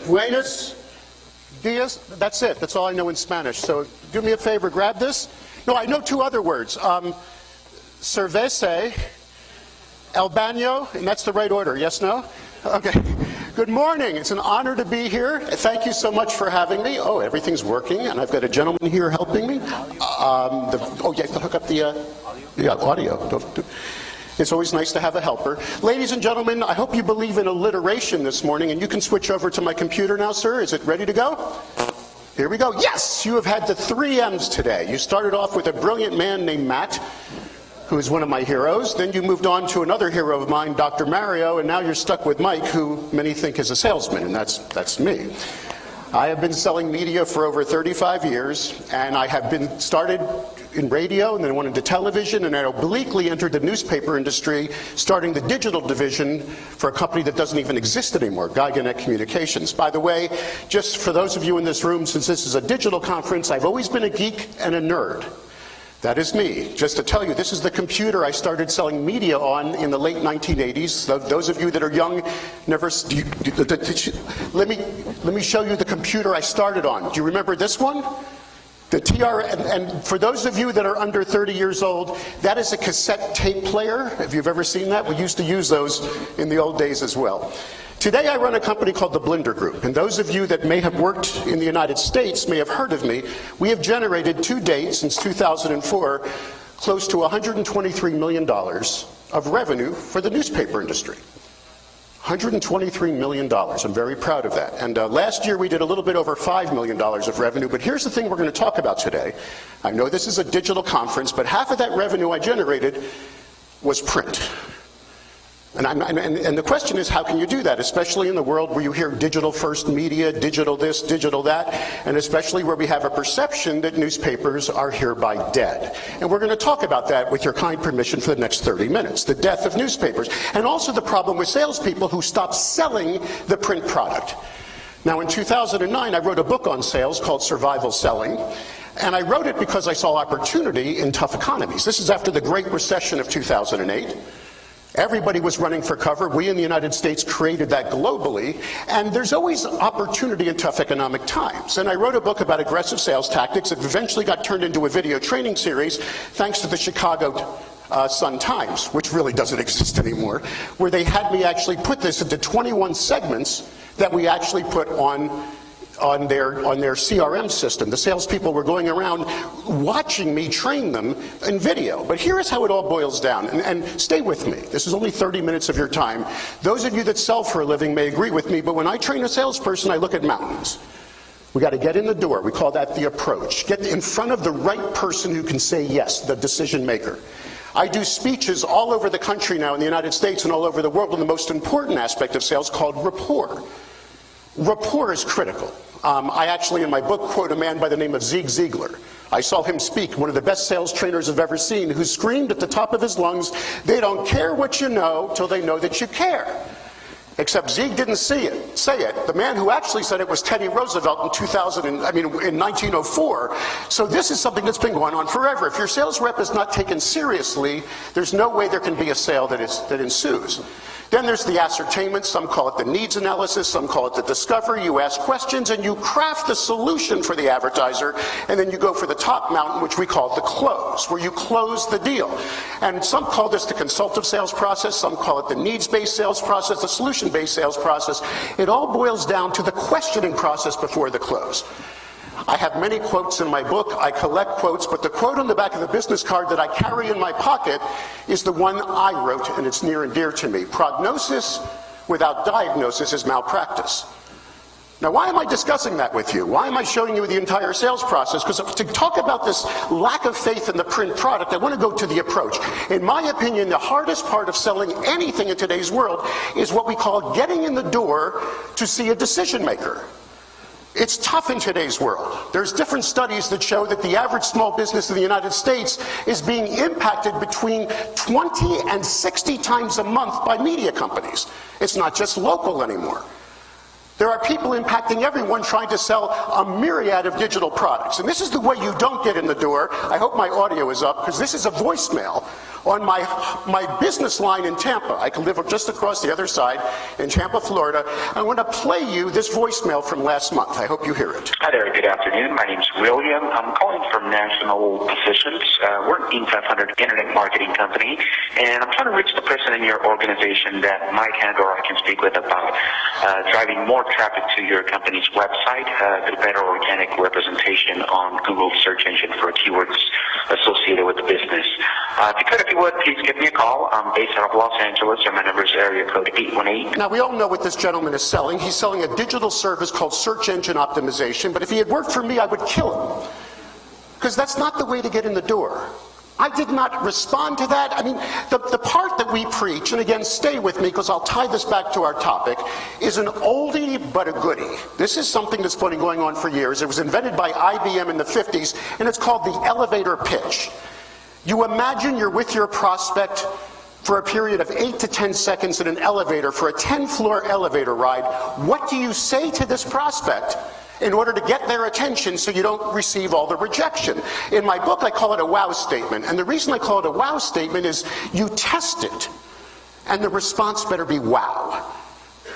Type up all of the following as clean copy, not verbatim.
Buenos dias. That's it. That's all I know in Spanish. So do me a favor, grab this. No, I know two other words. Cerveza, el baño, and that's the right order. Yes, no? Okay. Good morning. It's an honor to be here. Thank you so much for having me. Oh, everything's working, and I've got a gentleman here helping me. You have to hook up the audio. It's always nice to have a helper. Ladies and gentlemen, I hope you believe in alliteration this morning, and you can switch over to my computer now, sir. Is it ready to go? Here we go. Yes, you have had the 3 M's today. You started off with a brilliant man named Matt, who is one of my heroes. Then you moved on to another hero of mine, Dr. Mario, and now you're stuck with Mike, who many think is a salesman, and that's me. I have been selling media for over 35 years, and I have been started in radio, and then went into television, and I obliquely entered the newspaper industry, starting the digital division for a company that doesn't even exist anymore, Geigenet Communications. By the way, just for those of you in this room, since this is a digital conference, I've always been a geek and a nerd. That is me. Just to tell you, this is the computer I started selling media on in the late 1980s. Those of you that are young, let me show you the computer I started on. Do you remember this one? The and for those of you that are under 30 years old, that is a cassette tape player. If you've ever seen that, we used to use those in the old days as well. Today I run a company called the Blender Group, and those of you that may have worked in the United States may have heard of me. We have generated to date, since 2004, close to $123 million of revenue for the newspaper industry. $123 million. I'm very proud of that. And last year we did a little bit over $5 million of revenue, but here's the thing we're going to talk about today. I know this is a digital conference, but half of that revenue I generated was print. And the question is, how can you do that, especially in the world where you hear digital first media, digital this, digital that, and especially where we have a perception that newspapers are hereby dead. And we're going to talk about that with your kind permission for the next 30 minutes, the death of newspapers, and also the problem with salespeople who stop selling the print product. Now in 2009, I wrote a book on sales called Survival Selling. And I wrote it because I saw opportunity in tough economies. This is after the Great Recession of 2008. Everybody was running for cover. We in the United States created that globally. And there's always opportunity in tough economic times. And I wrote a book about aggressive sales tactics that eventually got turned into a video training series thanks to the Chicago Sun-Times, which really doesn't exist anymore, where they had me actually put this into 21 segments that we actually put on their CRM system. The salespeople were going around watching me train them in video. But here's how it all boils down, and stay with me. This is only 30 minutes of your time. Those of you that sell for a living may agree with me, but when I train a salesperson, I look at mountains. We got to get in the door. We call that the approach. Get in front of the right person who can say yes, the decision maker. I do speeches all over the country now in the United States and all over the world on the most important aspect of sales called rapport. Rapport is critical. I actually, in my book, quote a man by the name of Zig Ziglar. I saw him speak, one of the best sales trainers I've ever seen, who screamed at the top of his lungs, "They don't care what you know till they know that you care." Except Zig didn't say it. The man who actually said it was Teddy Roosevelt in 1904. So this is something that's been going on forever. If your sales rep is not taken seriously, there's no way there can be a sale that ensues. Then there's the ascertainment. Some call it the needs analysis. Some call it the discovery. You ask questions and you craft the solution for the advertiser. And then you go for the top mountain, which we call the close, where you close the deal. And some call this the consultative sales process. Some call it the needs-based sales process, the solution-based sales process. It all boils down to the questioning process before the close. I have many quotes in my book. I collect quotes, but the quote on the back of the business card that I carry in my pocket is the one I wrote, and it's near and dear to me. Prognosis without diagnosis is malpractice. Now, why am I discussing that with you? Why am I showing you the entire sales process? Because to talk about this lack of faith in the print product, I want to go to the approach. In my opinion, the hardest part of selling anything in today's world is what we call getting in the door to see a decision maker. It's tough in today's world. There's different studies that show that the average small business in the United States is being impacted between 20 and 60 times a month by media companies. It's not just local anymore. There are people impacting everyone trying to sell a myriad of digital products. And this is the way you don't get in the door. I hope my audio is up, because this is a voicemail. On my business line in Tampa, I can live just across the other side in Tampa, Florida. I want to play you this voicemail from last month. I hope you hear it. Hi there, good afternoon. My name's William. I'm calling from National Positions. We're an Inc. 500 internet marketing company, and I'm trying to reach the person in your organization that Mike and or I can speak with about driving more traffic to your company's website, the better organic representation on Google search engine for keywords associated with the business. If you would, please give me a call. I'm based out of Los Angeles, and my number is area code 818. Now, we all know what this gentleman is selling. He's selling a digital service called search engine optimization, but if he had worked for me, I would kill him. Because that's not the way to get in the door. I did not respond to that. I mean, the part that we preach, and again, stay with me because I'll tie this back to our topic, is an oldie but a goodie. This is something that's been going on for years. It was invented by IBM in the 50s, and it's called the elevator pitch. You imagine you're with your prospect for a period of 8 to 10 seconds in an elevator for a 10-floor elevator ride. What do you say to this prospect in order to get their attention so you don't receive all the rejection? In my book, I call it a wow statement. And the reason I call it a wow statement is you test it, and the response better be wow.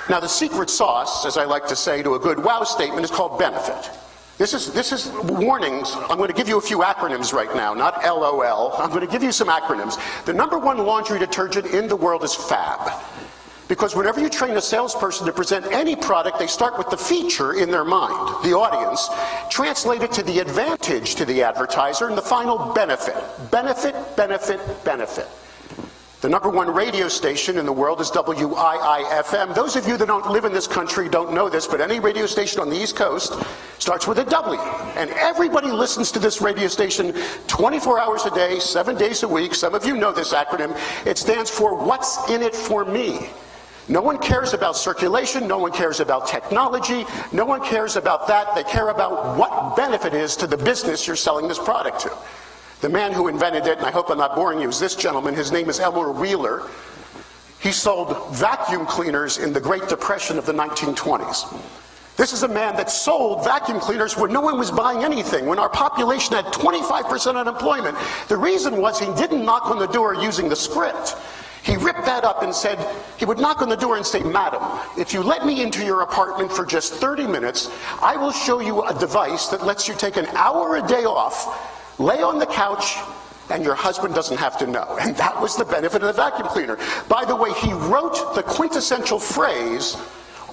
Now, the secret sauce, as I like to say, to a good wow statement is called benefit. This is warnings. I'm going to give you a few acronyms right now, not LOL. I'm going to give you some acronyms. The number one laundry detergent in the world is FAB. Because whenever you train a salesperson to present any product, they start with the feature in their mind, the audience, translate it to the advantage to the advertiser, and the final benefit. Benefit, benefit, benefit. The number one radio station in the world is WIIFM. Those of you that don't live in this country don't know this, but any radio station on the East Coast starts with a W. And everybody listens to this radio station 24 hours a day, 7 days a week. Some of you know this acronym. It stands for What's in it for me? No one cares about circulation. No one cares about technology. No one cares about that. They care about what benefit is to the business you're selling this product to. The man who invented it, and I hope I'm not boring you, is this gentleman. His name is Elmer Wheeler. He sold vacuum cleaners in the Great Depression of the 1920s. This is a man that sold vacuum cleaners when no one was buying anything, when our population had 25% unemployment. The reason was he didn't knock on the door using the script. He ripped that up and said, he would knock on the door and say, "Madam, if you let me into your apartment for just 30 minutes, I will show you a device that lets you take an hour a day off, lay on the couch, and your husband doesn't have to know." And that was the benefit of the vacuum cleaner. By the way, he wrote the quintessential phrase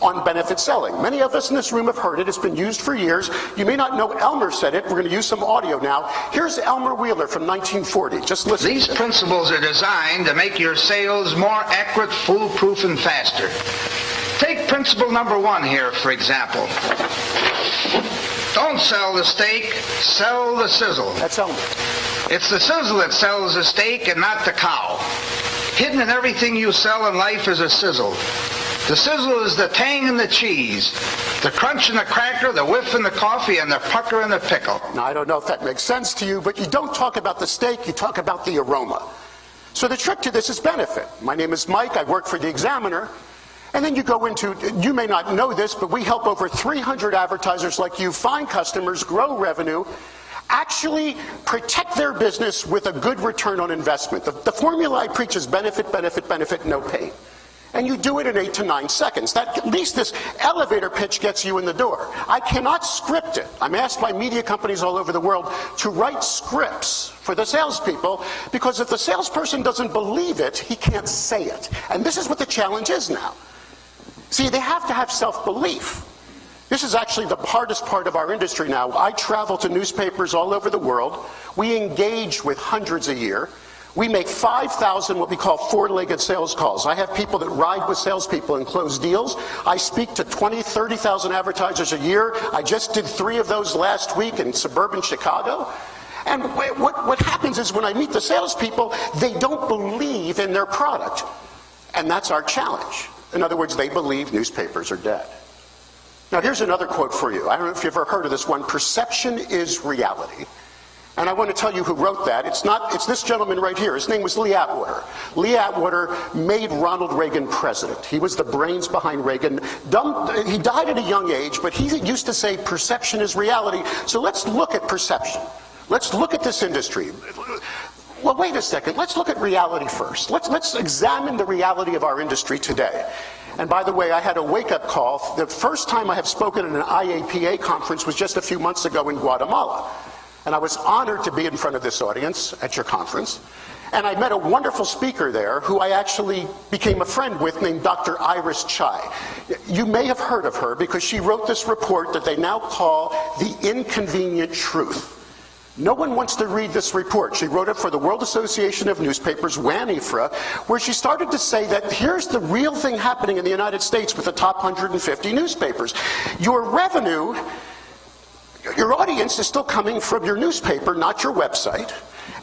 on benefit selling. Many of us in this room have heard it. It's been used for years. You may not know Elmer said it. We're going to use some audio now. Here's Elmer Wheeler from 1940. Just listen. These principles are designed to make your sales more accurate, foolproof, and faster. Take principle number 1 here, for example. Don't sell the steak, sell the sizzle. That's Elmer. It's the sizzle that sells the steak and not the cow. Hidden in everything you sell in life is a sizzle. The sizzle is the tang in the cheese, the crunch in the cracker, the whiff in the coffee, and the pucker in the pickle. Now, I don't know if that makes sense to you, but you don't talk about the steak, you talk about the aroma. So the trick to this is benefit. My name is Mike, I work for the Examiner. And then you go into, you may not know this, but we help over 300 advertisers like you find customers, grow revenue, actually protect their business with a good return on investment. The formula I preach is benefit, benefit, benefit, no pain. And you do it in 8 to 9 seconds. That, at least this elevator pitch gets you in the door. I cannot script it. I'm asked by media companies all over the world to write scripts for the salespeople, because if the salesperson doesn't believe it, he can't say it. And this is what the challenge is now. See, they have to have self-belief. This is actually the hardest part of our industry now. I travel to newspapers all over the world. We engage with hundreds a year. We make 5,000 what we call four-legged sales calls. I have people that ride with salespeople and close deals. I speak to 20, 30,000 advertisers a year. I just did 3 of those last week in suburban Chicago. And what happens is when I meet the salespeople, they don't believe in their product. And that's our challenge. In other words, they believe newspapers are dead. Now, here's another quote for you. I don't know if you've ever heard of this one. Perception is reality. And I want to tell you who wrote that. It's this gentleman right here. His name was Lee Atwater. Lee Atwater made Ronald Reagan president. He was the brains behind Reagan. He died at a young age, but he used to say perception is reality. So let's look at perception. Let's look at this industry. well, wait a second. Let's look at reality first. Let's examine the reality of our industry today. And by the way, I had a wake-up call. The first time I have spoken at an IAPA conference was just a few months ago in Guatemala. And I was honored to be in front of this audience at your conference. And I met a wonderful speaker there who I actually became a friend with named Dr. Iris Chai. You may have heard of her because she wrote this report that they now call The Inconvenient Truth. No one wants to read this report. She wrote it for the World Association of Newspapers, WANIFRA, where she started to say that here's the real thing happening in the United States with the top 150 newspapers. Your revenue, your audience is still coming from your newspaper, not your website.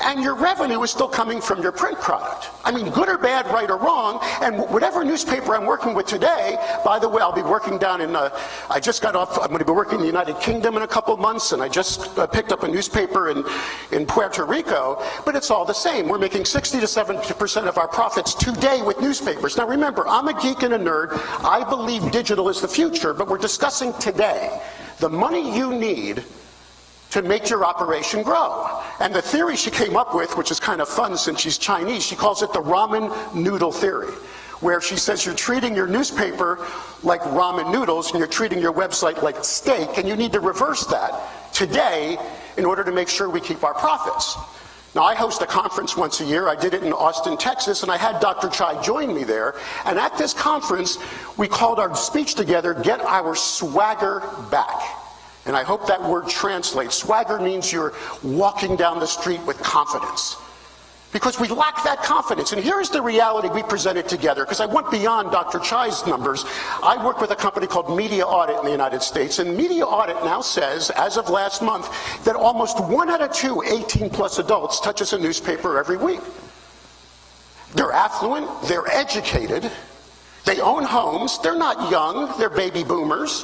And your revenue is still coming from your print product. I mean, good or bad, right or wrong, and whatever newspaper I'm working with today, by the way, I'll be working down in, I just got off, I'm going to be working in the United Kingdom in a couple of months, and I just picked up a newspaper in Puerto Rico, but it's all the same. We're making 60 to 70% of our profits today with newspapers. Now remember, I'm a geek and a nerd. I believe digital is the future, but we're discussing today the money you need to make your operation grow. And the theory she came up with, which is kind of fun since she's Chinese, she calls it the ramen noodle theory, where she says you're treating your newspaper like ramen noodles and you're treating your website like steak, and you need to reverse that today in order to make sure we keep our profits. Now, I host a conference once a year. I did it in Austin, Texas, and I had Dr. Chai join me there. And at this conference, we called our speech together, Get Our Swagger Back. And I hope that word translates. Swagger means you're walking down the street with confidence. Because we lack that confidence. And here's the reality we presented together, because I went beyond Dr. Chai's numbers. I work with a company called Media Audit in the United States, and Media Audit now says, as of last month, that almost 1 out of 2 18-plus adults touches a newspaper every week. They're affluent, they're educated, they own homes, they're not young, they're baby boomers,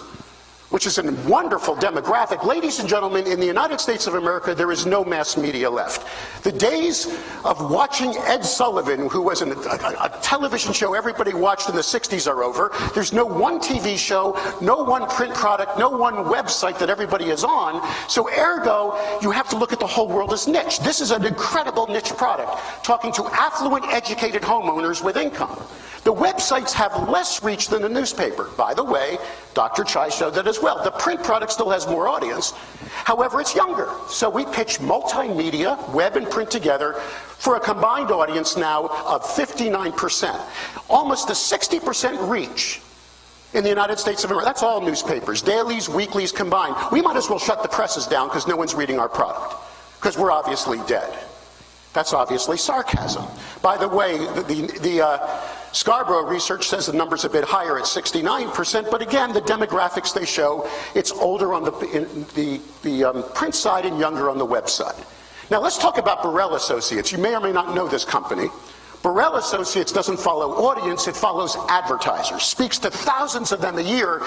which is a wonderful demographic. Ladies and gentlemen, in the United States of America, there is no mass media left. The days of watching Ed Sullivan, who was a television show everybody watched in the 60s, are over. There's no one TV show, no one print product, no one website that everybody is on. So ergo, you have to look at the whole world as niche. This is an incredible niche product, talking to affluent, educated homeowners with income. The websites have less reach than the newspaper. By the way, Dr. Chai showed that as well. The print product still has more audience. However, it's younger. So we pitch multimedia, web and print together for a combined audience now of 59%. Almost a 60% reach in the United States of America. That's all newspapers, dailies, weeklies combined. We might as well shut the presses down because no one's reading our product, because we're obviously dead. That's obviously sarcasm. By the way, the Scarborough research says the number's a bit higher at 69%, but again, the demographics they show, it's older on the print side and younger on the web side. Now let's talk about Burrell Associates. You may or may not know this company. Burrell Associates doesn't follow audience, it follows advertisers, speaks to thousands of them a year,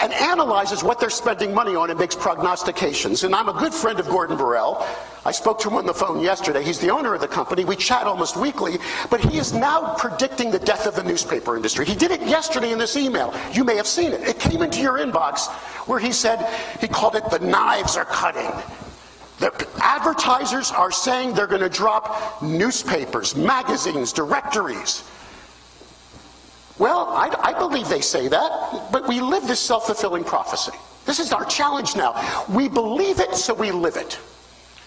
and analyzes what they're spending money on and makes prognostications. And I'm a good friend of Gordon Burrell. I spoke to him on the phone yesterday. He's the owner of the company. We chat almost weekly, but he is now predicting the death of the newspaper industry. He did it yesterday in this email. You may have seen it. It came into your inbox where he said, he called it the knives are cutting. The advertisers are saying they're going to drop newspapers, magazines, directories. Well, I believe they say that, but we live this self-fulfilling prophecy. This is our challenge now. We believe it, so we live it.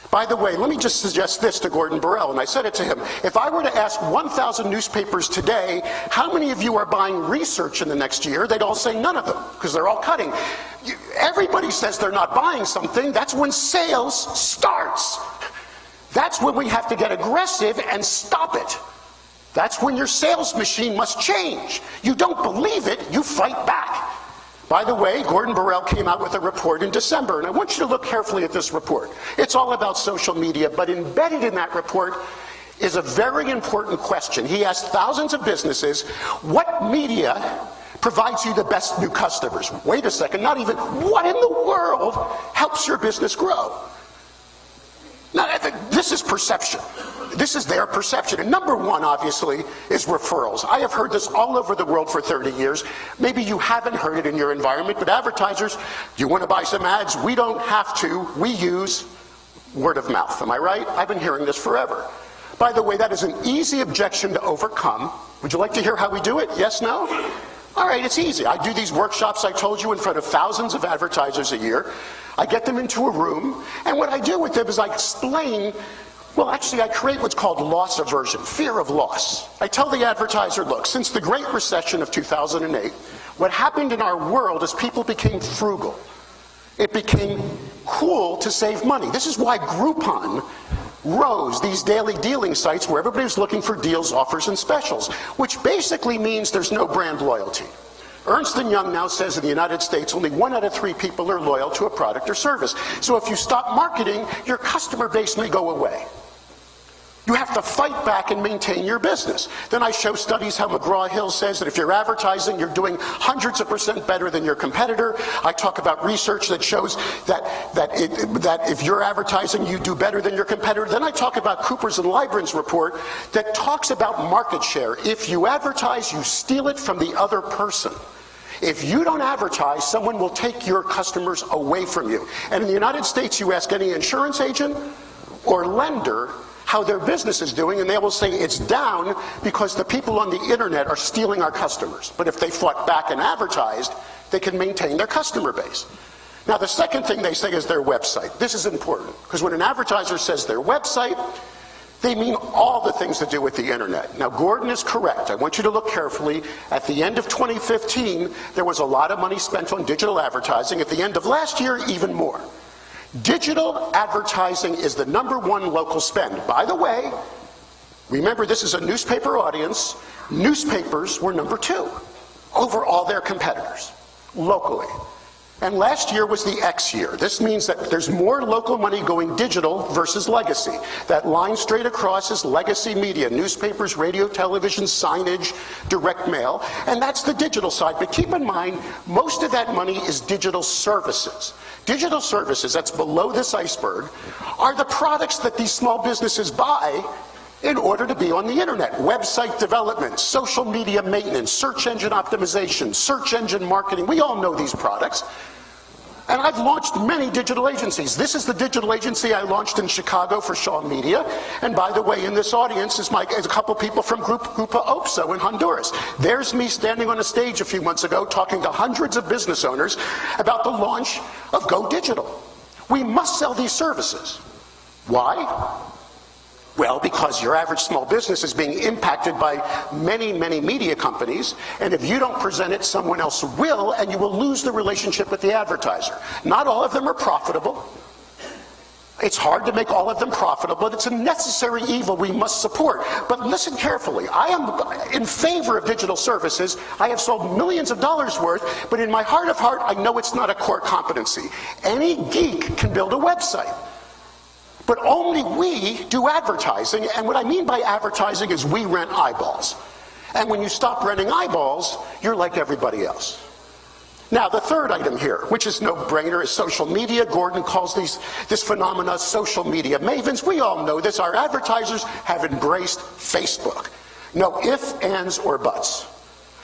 By the way, let me just suggest this to Gordon Burrell, and I said it to him. If I were to ask 1,000 newspapers today, how many of you are buying research in the next year? They'd all say none of them, because they're all cutting. Everybody says they're not buying something. That's when sales starts. That's when we have to get aggressive and stop it. That's when your sales machine must change. You don't believe it, you fight back. By the way, Gordon Burrell came out with a report in December, and I want you to look carefully at this report. It's all about social media, but embedded in that report is a very important question. He asked thousands of businesses, what media provides you the best new customers? Wait a second, not even, what in the world helps your business grow? Now, this is perception. This is their perception. And number one, obviously, is referrals. I have heard this all over the world for 30 years. Maybe you haven't heard it in your environment, but advertisers, you want to buy some ads? We don't have to. We use word of mouth. Am I right? I've been hearing this forever. By the way, that is an easy objection to overcome. Would you like to hear how we do it? Yes, no? All right, it's easy. I do these workshops, I told you, in front of thousands of advertisers a year. I get them into a room, and what I do with them is I explain, well, actually, I create what's called loss aversion, fear of loss. I tell the advertiser, look, since the Great Recession of 2008, what happened in our world is people became frugal. It became cool to save money. This is why Groupon rose, these daily dealing sites where everybody was looking for deals, offers, and specials, which basically means there's no brand loyalty. Ernst & Young now says in the United States only 1 out of 3 people are loyal to a product or service. So if you stop marketing, your customer base may go away. You have to fight back and maintain your business. Then I show studies how McGraw-Hill says that if you're advertising, you're doing hundreds of % better than your competitor. I talk about research that shows that if you're advertising, you do better than your competitor. Then I talk about Cooper's and Lybrand's report that talks about market share. If you advertise, you steal it from the other person. If you don't advertise, someone will take your customers away from you. And in the United States, you ask any insurance agent or lender how their business is doing, and they will say it's down because the people on the internet are stealing our customers. But if they fought back and advertised, they can maintain their customer base. Now, the second thing they say is their website. This is important, because when an advertiser says their website, they mean all the things to do with the internet. Now, Gordon is correct. I want you to look carefully. At the end of 2015, there was a lot of money spent on digital advertising. At the end of last year, even more. Digital advertising is the #1 local spend. By the way, remember this is a newspaper audience. Newspapers were #2 over all their competitors locally. And last year was the X year. This means that there's more local money going digital versus legacy. That line straight across is legacy media, newspapers, radio, television, signage, direct mail, and that's the digital side. But keep in mind, most of that money is digital services. Digital services, that's below this iceberg, are the products that these small businesses buy in order to be on the internet. Website development, social media maintenance, search engine optimization, search engine marketing. We all know these products. And I've launched many digital agencies. This is the digital agency I launched in Chicago for Shaw Media. And by the way, in this audience is a couple people from Grupo OPSO in Honduras. There's me standing on a stage a few months ago talking to hundreds of business owners about the launch of Go Digital. We must sell these services. Why? Well, because your average small business is being impacted by many, many media companies, and if you don't present it, someone else will, and you will lose the relationship with the advertiser. Not all of them are profitable. It's hard to make all of them profitable, but it's a necessary evil we must support. But listen carefully. I am in favor of digital services. I have sold millions of dollars worth, but in my heart of heart, I know it's not a core competency. Any geek can build a website. But only we do advertising, and what I mean by advertising is we rent eyeballs. And when you stop renting eyeballs, you're like everybody else. Now, the third item here, which is no-brainer, is social media. Gordon calls this phenomena social media mavens. We all know this. Our advertisers have embraced Facebook. No ifs, ands, or buts.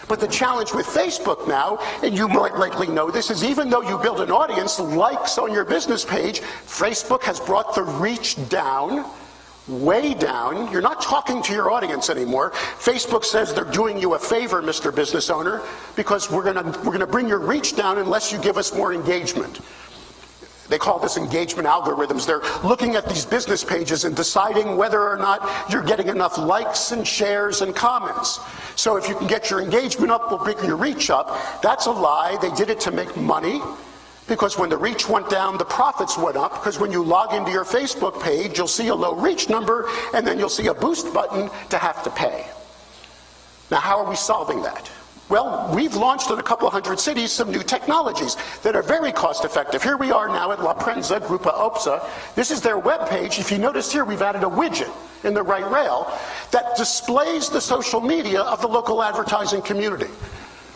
But the challenge with Facebook now, and you might likely know this, is even though you build an audience, likes on your business page, Facebook has brought the reach down, way down. You're not talking to your audience anymore. Facebook says they're doing you a favor, Mr. Business Owner, because we're gonna bring your reach down unless you give us more engagement. They call this engagement algorithms. They're looking at these business pages and deciding whether or not you're getting enough likes and shares and comments. So if you can get your engagement up, we'll bring your reach up. That's a lie. They did it to make money, because when the reach went down, the profits went up, because when you log into your Facebook page, you'll see a low reach number, and then you'll see a boost button to have to pay. Now, how are we solving that? Well, we've launched in a couple hundred cities some new technologies that are very cost effective. Here we are now at La Prensa, Grupo OPSA. This is their web page. If you notice here, we've added a widget in the right rail that displays the social media of the local advertising community.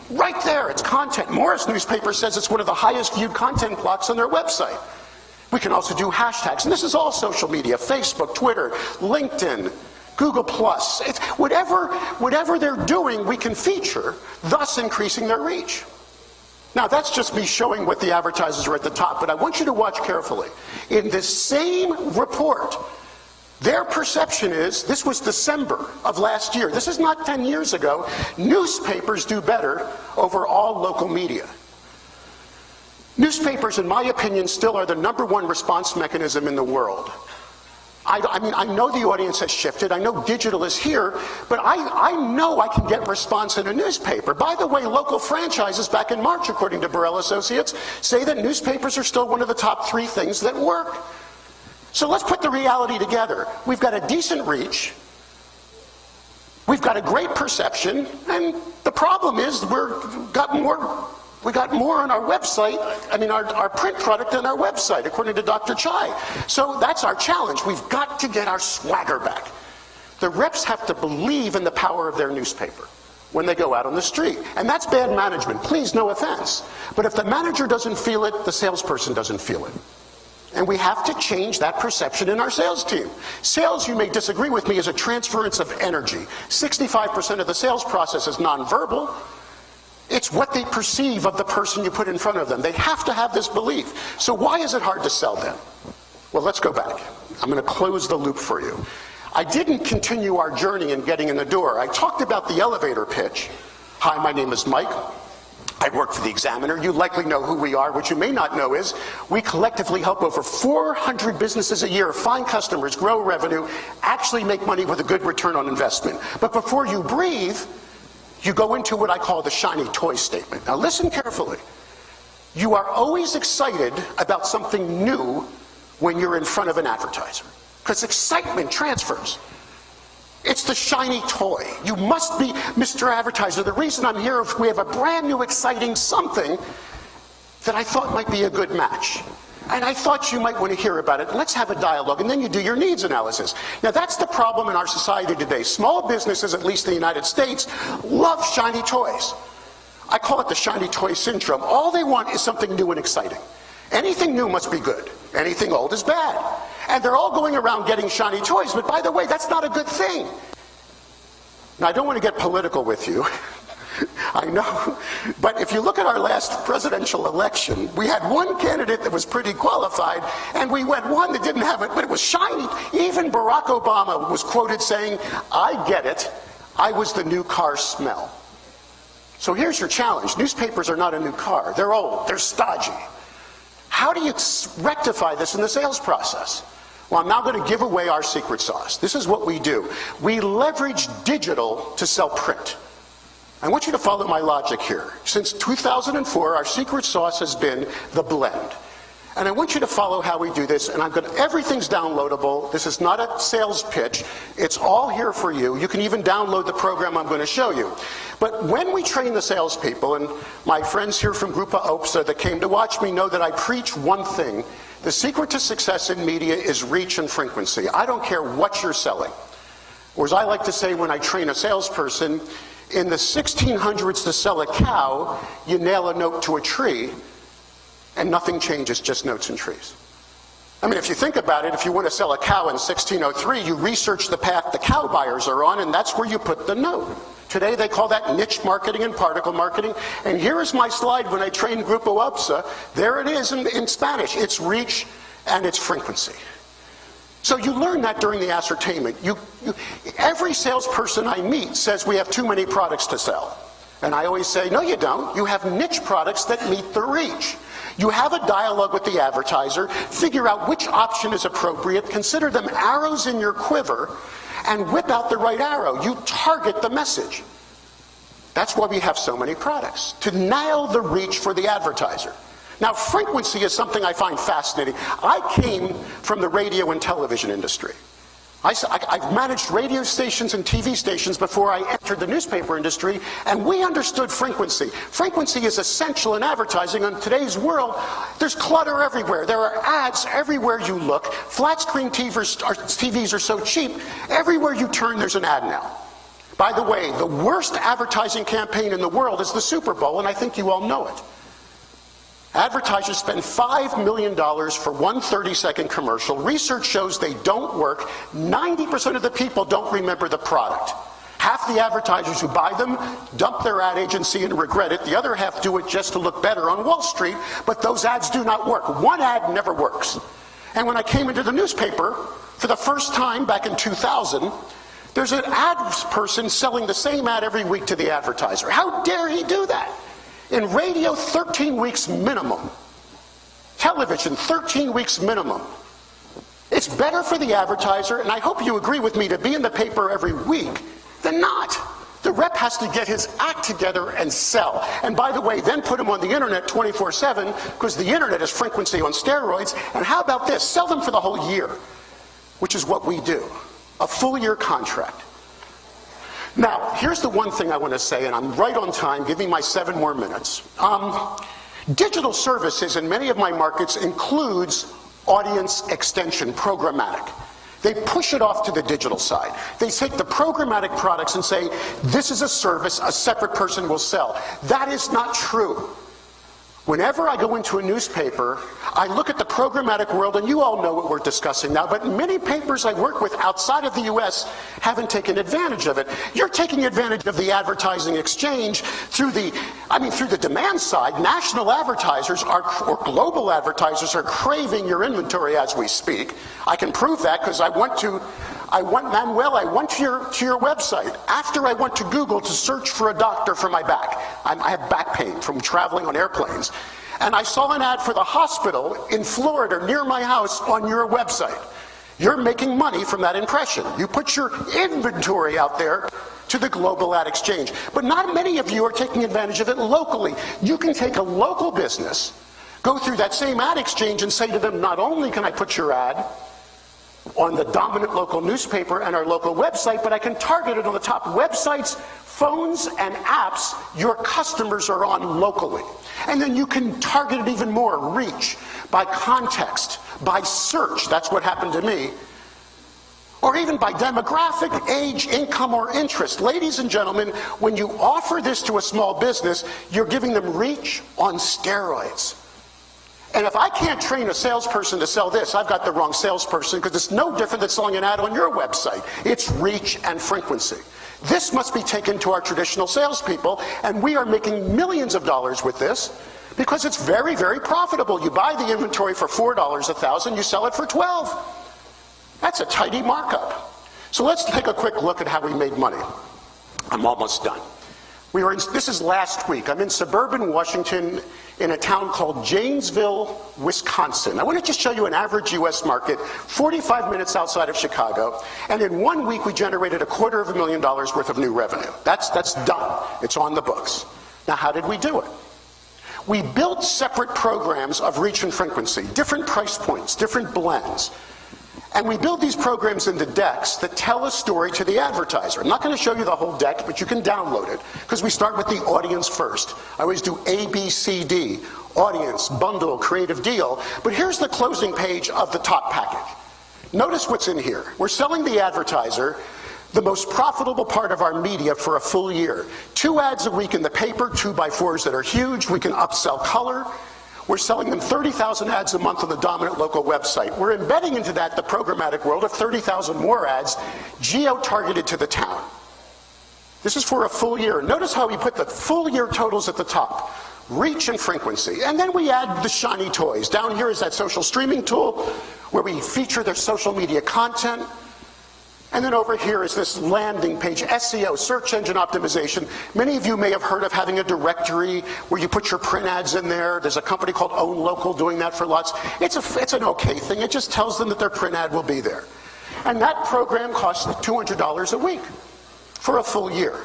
Right there, it's content. Morris newspaper says it's one of the highest viewed content blocks on their website. We can also do hashtags, and this is all social media: Facebook, Twitter, LinkedIn, Google+. It's whatever they're doing, we can feature, thus increasing their reach. Now, that's just me showing what the advertisers are at the top, but I want you to watch carefully. In this same report, Their perception is, this was December of last year, this is not 10 years ago, newspapers do better over all local media. Newspapers, in my opinion, still are the #1 response mechanism in the world. I mean, I know the audience has shifted, I know digital is here, but I know I can get response in a newspaper. By the way, local franchises back in March, according to Burrell Associates, say that newspapers are still one of the top 3 things that work. So let's put the reality together. We've got a decent reach, we've got a great perception, and the problem is we got more on our website, our print product on our website, according to Dr. Chai. So that's our challenge. We've got to get our swagger back. The reps have to believe in the power of their newspaper when they go out on the street. And that's bad management. Please, no offense. But if the manager doesn't feel it, the salesperson doesn't feel it. And we have to change that perception in our sales team. Sales, you may disagree with me, is a transference of energy. 65% of the sales process is nonverbal. It's what they perceive of the person you put in front of them. They have to have this belief. So why is it hard to sell them? Well, let's go back. I'm going to close the loop for you. I didn't continue our journey in getting in the door. I talked about the elevator pitch. Hi, my name is Mike. I work for the Examiner. You likely know who we are. What you may not know is we collectively help over 400 businesses a year find customers, grow revenue, actually make money with a good return on investment. But before you breathe, you go into what I call the shiny toy statement. Now listen carefully. You are always excited about something new when you're in front of an advertiser, because excitement transfers. It's the shiny toy. You must be Mr. Advertiser. The reason I'm here is we have a brand new exciting something that I thought might be a good match. And I thought you might want to hear about it. Let's have a dialogue, and then you do your needs analysis. Now that's the problem in our society today. Small businesses, at least in the United States, love shiny toys. I call it the shiny toy syndrome. All they want is something new and exciting. Anything new must be good. Anything old is bad. And they're all going around getting shiny toys, but by the way, that's not a good thing. Now I don't want to get political with you. I know, but if you look at our last presidential election, we had one candidate that was pretty qualified, and we went one that didn't have it, but it was shiny. Even Barack Obama was quoted saying, "I get it, I was the new car smell." So here's your challenge. Newspapers are not a new car. They're old, they're stodgy. How do you rectify this in the sales process? Well, I'm now going to give away our secret sauce. This is what we do. We leverage digital to sell print. I want you to follow my logic here. Since 2004, our secret sauce has been the blend. And I want you to follow how we do this, and everything's downloadable. This is not a sales pitch. It's all here for you. You can even download the program I'm going to show you. But when we train the salespeople, and my friends here from Grupa OPSA that came to watch me know that I preach one thing. The secret to success in media is reach and frequency. I don't care what you're selling. Or as I like to say when I train a salesperson, in the 1600s to sell a cow, you nail a note to a tree, and nothing changes, just notes and trees. I mean, if you think about it, if you want to sell a cow in 1603, you research the path the cow buyers are on, and that's where you put the note. Today they call that niche marketing and particle marketing. And here is my slide when I trained Grupo OPSA. There it is in Spanish. It's reach and it's frequency. So you learn that during the ascertainment. Every salesperson I meet says we have too many products to sell. And I always say, no, you don't. You have niche products that meet the reach. You have a dialogue with the advertiser, figure out which option is appropriate, consider them arrows in your quiver, and whip out the right arrow. You target the message. That's why we have so many products, to nail the reach for the advertiser. Now, frequency is something I find fascinating. I came from the radio and television industry. I've managed radio stations and TV stations before I entered the newspaper industry, and we understood frequency. Frequency is essential in advertising. In today's world, there's clutter everywhere. There are ads everywhere you look. Flat screen TVs are so cheap. Everywhere you turn, there's an ad now. By the way, the worst advertising campaign in the world is the Super Bowl, and I think you all know it. Advertisers spend $5 million for one 30-second commercial. Research shows they don't work. 90% of the people don't remember the product. Half the advertisers who buy them dump their ad agency and regret it. The other half do it just to look better on Wall Street, but those ads do not work. One ad never works. And when I came into the newspaper for the first time back in 2000, there's an ad person selling the same ad every week to the advertiser. How dare he do that? In radio, 13 weeks minimum. Television, 13 weeks minimum. It's better for the advertiser, and I hope you agree with me, to be in the paper every week than not. The rep has to get his act together and sell. And by the way, then put him on the internet 24/7, because the internet is frequency on steroids. And how about this? Sell them for the whole year, which is what we do. A full year contract. Now, here's the one thing I want to say, and I'm right on time. Give me my 7 more minutes. Digital services in many of my markets includes audience extension, programmatic. They push it off to the digital side. They take the programmatic products and say, this is a service a separate person will sell. That is not true. Whenever I go into a newspaper, I look at the programmatic world, and you all know what we're discussing now, but many papers I work with outside of the US haven't taken advantage of it. You're taking advantage of the advertising exchange through the demand side. National advertisers or global advertisers are craving your inventory as we speak. I can prove that because I went to your website after I went to Google to search for a doctor for my back. I have back pain from traveling on airplanes. And I saw an ad for the hospital in Florida near my house on your website. You're making money from that impression. You put your inventory out there to the global ad exchange. But not many of you are taking advantage of it locally. You can take a local business, go through that same ad exchange and say to them, not only can I put your ad on the dominant local newspaper and our local website, but I can target it on the top websites, phones, and apps your customers are on locally. And then you can target it even more, reach, by context, by search, that's what happened to me, or even by demographic, age, income, or interest. Ladies and gentlemen, when you offer this to a small business, you're giving them reach on steroids. And if I can't train a salesperson to sell this, I've got the wrong salesperson, because it's no different than selling an ad on your website. It's reach and frequency. This must be taken to our traditional salespeople, and we are making millions of dollars with this because it's very, very profitable. You buy the inventory for $4 a thousand, you sell it for $12. That's a tidy markup. So let's take a quick look at how we made money. I'm almost done. This is last week. I'm in suburban Washington in a town called Janesville, Wisconsin. I want to just show you an average U.S. market, 45 minutes outside of Chicago. And in 1 week, we generated $250,000 worth of new revenue. That's done. It's on the books. Now, how did we do it? We built separate programs of reach and frequency, different price points, different blends. And we build these programs into decks that tell a story to the advertiser. I'm not going to show you the whole deck, but you can download it, because we start with the audience first. I always do A, B, C, D, audience, bundle, creative deal. But here's the closing page of the top package. Notice what's in here. We're selling the advertiser the most profitable part of our media for a full year. 2 ads a week in the paper, 2x4s that are huge. We can upsell color. We're selling them 30,000 ads a month on the dominant local website. We're embedding into that the programmatic world of 30,000 more ads geo-targeted to the town. This is for a full year. Notice how we put the full year totals at the top. Reach and frequency. And then we add the shiny toys. Down here is that social streaming tool where we feature their social media content. And then over here is this landing page, SEO, search engine optimization. Many of you may have heard of having a directory where you put your print ads in there. There's a company called Own Local doing that for lots. It's an okay thing. It just tells them that their print ad will be there. And that program costs $200 a week for a full year.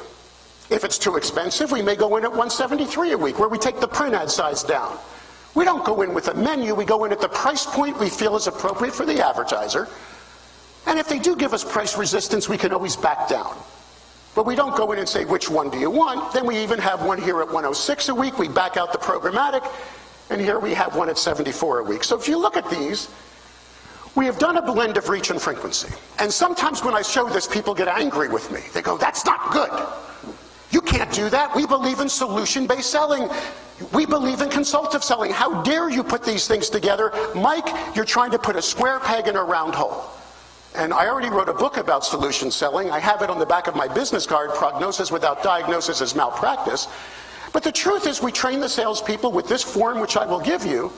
If it's too expensive, we may go in at $173 a week, where we take the print ad size down. We don't go in with a menu. We go in at the price point we feel is appropriate for the advertiser. And if they do give us price resistance, we can always back down. But we don't go in and say, which one do you want? Then we even have one here at $106 a week. We back out the programmatic. And here we have one at $74 a week. So if you look at these, we have done a blend of reach and frequency. And sometimes when I show this, people get angry with me. They go, that's not good. You can't do that. We believe in solution-based selling. We believe in consultative selling. How dare you put these things together? Mike, you're trying to put a square peg in a round hole. And I already wrote a book about solution selling. I have it on the back of my business card, Prognosis Without Diagnosis is Malpractice. But the truth is, we train the salespeople with this form, which I will give you,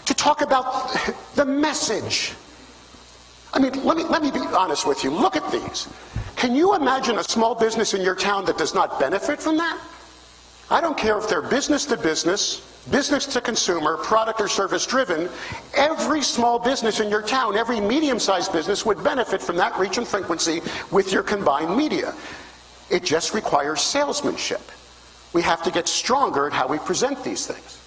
to talk about the message. I mean, let me be honest with you. Look at these. Can you imagine a small business in your town that does not benefit from that? I don't care if they're business to business, business to consumer, product or service driven. Every small business in your town, every medium-sized business would benefit from that reach and frequency with your combined media. It just requires salesmanship. We have to get stronger at how we present these things.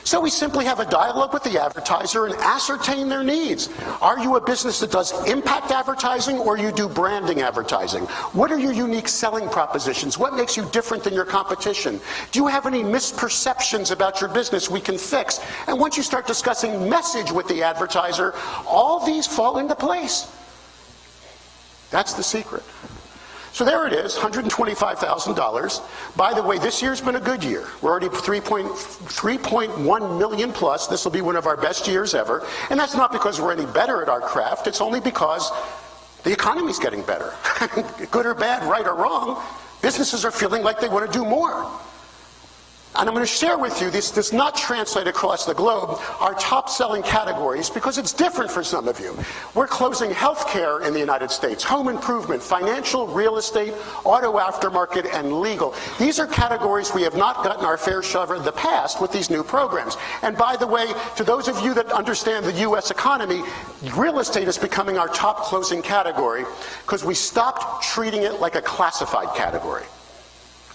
So we simply have a dialogue with the advertiser and ascertain their needs. Are you a business that does impact advertising, or you do branding advertising? What are your unique selling propositions? What makes you different than your competition? Do you have any misperceptions about your business we can fix? And once you start discussing message with the advertiser, all these fall into place. That's the secret. So there it is, $125,000. By the way, this year's been a good year. We're already 3.1 million plus. This will be one of our best years ever. And that's not because we're any better at our craft. It's only because the economy's getting better. Good or bad, right or wrong, businesses are feeling like they want to do more. And I'm going to share with you, this does not translate across the globe, our top selling categories, because it's different for some of you. We're closing healthcare in the United States, home improvement, financial, real estate, auto aftermarket, and legal. These are categories we have not gotten our fair share of in the past with these new programs. And by the way, to those of you that understand the U.S. economy, real estate is becoming our top closing category because we stopped treating it like a classified category.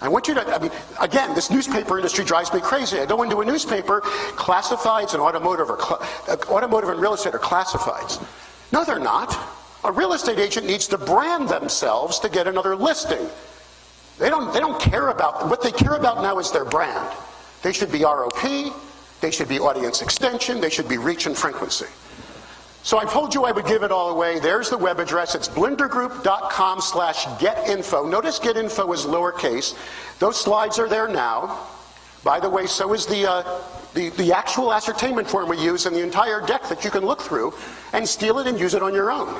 I want you to, again, this newspaper industry drives me crazy. I go into a newspaper, classifieds and automotive and real estate are classifieds. No, they're not. A real estate agent needs to brand themselves to get another listing. They don't care about, what they care about now is their brand. They should be ROP, they should be audience extension, they should be reach and frequency. So I told you I would give it all away. There's the web address. It's blindergroup.com/getinfo. Notice getinfo is lowercase. Those slides are there now. By the way, so is the actual ascertainment form we use and the entire deck that you can look through and steal it and use it on your own.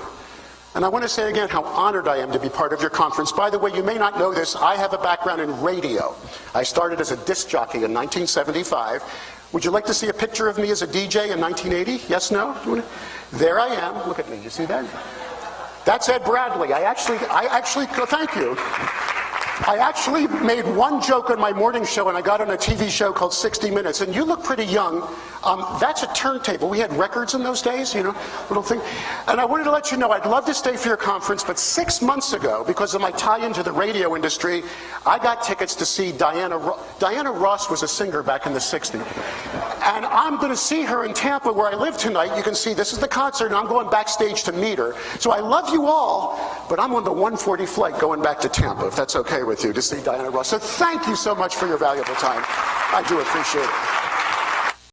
And I want to say again how honored I am to be part of your conference. By the way, you may not know this, I have a background in radio. I started as a disc jockey in 1975. Would you like to see a picture of me as a DJ in 1980? Yes, no? There I am. Look at me. You see that? That's Ed Bradley. I actually, thank you. I actually made one joke on my morning show, and I got on a TV show called 60 Minutes, and you look pretty young. That's a turntable. We had records in those days, you know, little thing. And I wanted to let you know, I'd love to stay for your conference, but 6 months ago, because of my tie into the radio industry, I got tickets to see Diana Ross. Diana Ross was a singer back in the 60s. And I'm going to see her in Tampa, where I live tonight. You can see this is the concert, and I'm going backstage to meet her. So I love you all, but I'm on the 1:40 flight going back to Tampa, if that's okay with you, to see Diana Ross. So thank you so much for your valuable time. I do appreciate it.